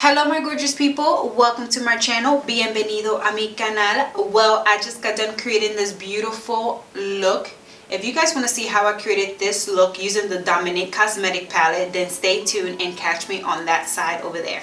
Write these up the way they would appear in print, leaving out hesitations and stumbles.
Hello my gorgeous people, welcome to my channel. Bienvenido a mi canal. Well, I just got done creating this beautiful look. If you guys want to see how I created this look using the Dominique Cosmetic palette, then stay tuned and catch me on that side over there.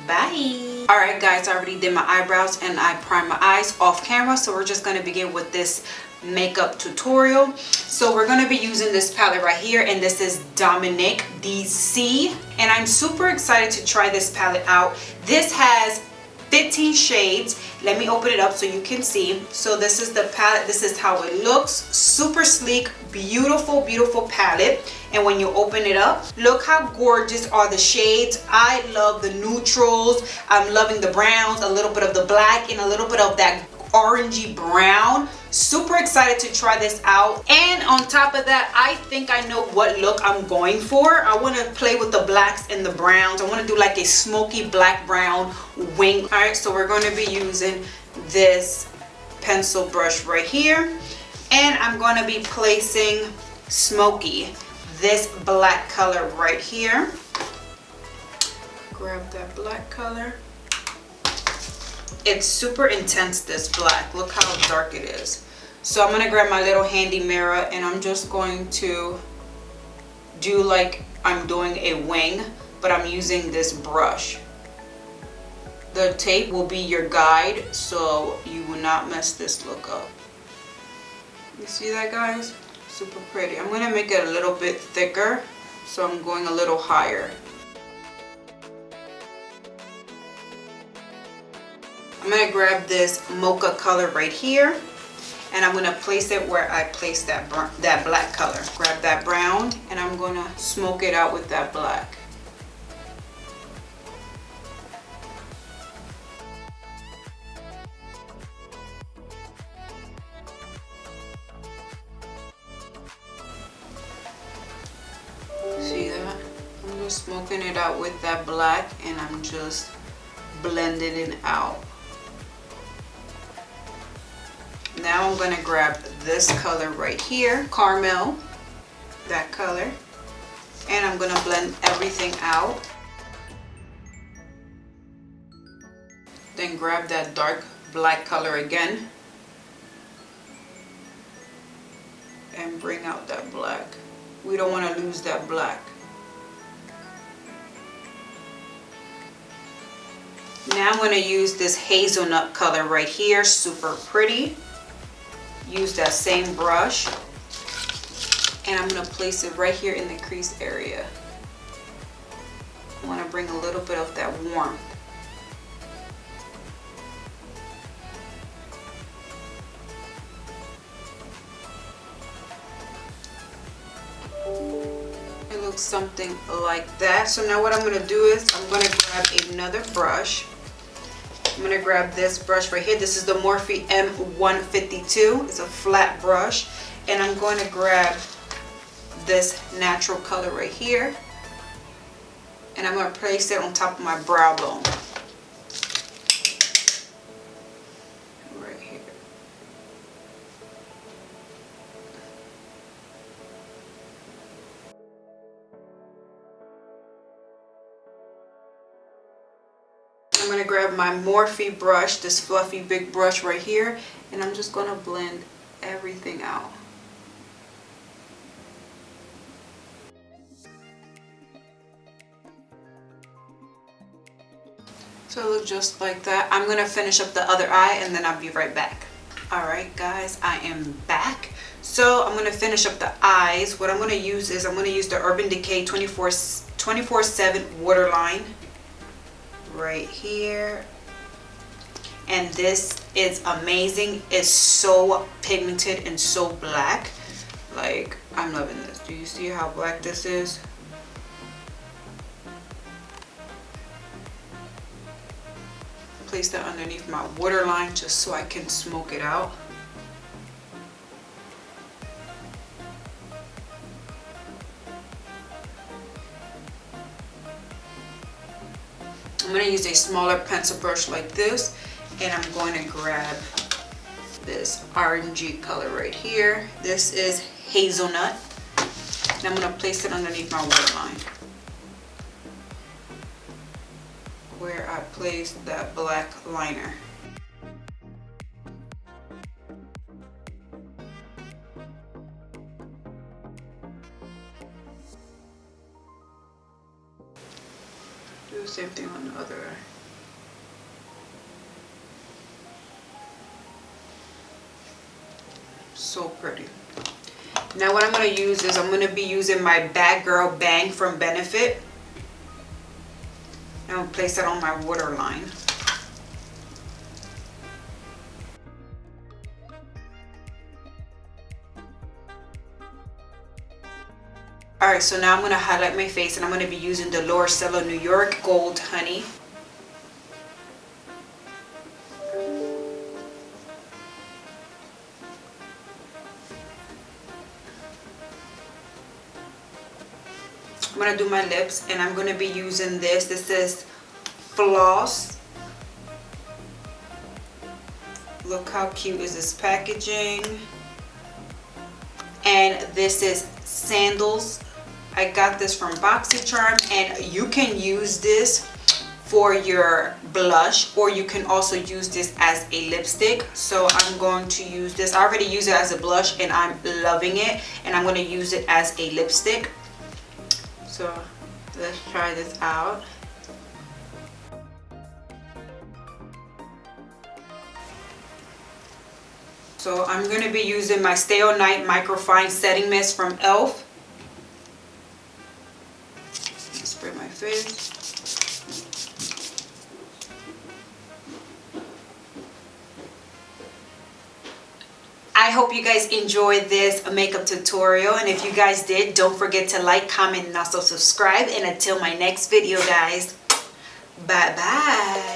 Bye. Alright guys, I already did my eyebrows and I primed my eyes off camera, so we're just going to begin with this makeup tutorial. So we're going to be using this palette right here, and this is Dominique DC, and I'm super excited to try this palette out. This has 15 shades. Let me open it up so you can see. So this is the palette. This is how it looks. Super sleek, beautiful palette. And when you open it up, look how gorgeous are the shades. I love the neutrals. I'm loving the browns, a little bit of the black, and a little bit of that orangey brown. Super excited to try this out. And on top of that, I think I know what look I'm going for. I want to play with the blacks and the browns. I want to do like a smoky black brown wing. All right, so we're going to be using this pencil brush right here, and I'm going to be placing smoky, this black color right here. Grab that black color. It's super intense, this black. Look how dark it is. So I'm going to grab my little handy mirror, and I'm just going to do like I'm doing a wing, but I'm using this brush. The tape will be your guide, so you will not mess this look up. You see that, guys? Super pretty. I'm going to make it a little bit thicker, so I'm going a little higher. I'm going to grab this mocha color right here, and I'm going to place it where I placed that black color. Grab that brown, and I'm going to smoke it out with that black. See that? I'm just smoking it out with that black, and I'm just blending it out. Now I'm going to grab this color right here, caramel, that color, and I'm going to blend everything out. Then grab that dark black color again and bring out that black. We don't want to lose that black. Now I'm going to use this hazelnut color right here, super pretty. Use that same brush, and I'm going to place it right here in the crease area. I want to bring a little bit of that warmth. It looks something like that. So now what I'm going to do is I'm going to grab another brush. I'm going to grab this brush right here. This is the Morphe M152. It's a flat brush. And I'm going to grab this natural color right here. And I'm going to place it on top of my brow bone. Right here. I'm going to grab my Morphe brush, this fluffy big brush right here, and I'm just going to blend everything out. So it looks just like that. I'm going to finish up the other eye, and then I'll be right back. Alright guys, I am back. So I'm going to finish up the eyes. What I'm going to use is I'm going to use the Urban Decay 24/7 waterline right here, and this is amazing. It's so pigmented and so black. Like, I'm loving this. Do you see how black this is? Place that underneath my waterline just so I can smoke it out. I'm going to use a smaller pencil brush like this, and I'm going to grab this orangey color right here. This is hazelnut, and I'm going to place it underneath my waterline. where I placed that black liner. Do the same thing on the other eye. So pretty. Now what I'm going to use is I'm going to be using my Bad Girl Bang from Benefit. I'm going to place it on my waterline. Alright, so now I'm going to highlight my face and I'm going to be using the Laura Stella New York Gold Honey. I'm going to do my lips and I'm going to be using this. This is Floss. Look how cute is this packaging. And this is Sandals. I got this from BoxyCharm, and you can use this for your blush, or you can also use this as a lipstick. So I'm going to use this. I already use it as a blush and I'm loving it, and I'm going to use it as a lipstick. So let's try this out. So I'm going to be using my Stay All Night Microfine Setting Mist from e.l.f. Spray my face. I hope you guys enjoyed this makeup tutorial, and if you guys did, don't forget to like, comment, and also subscribe. And until my next video, guys, bye bye.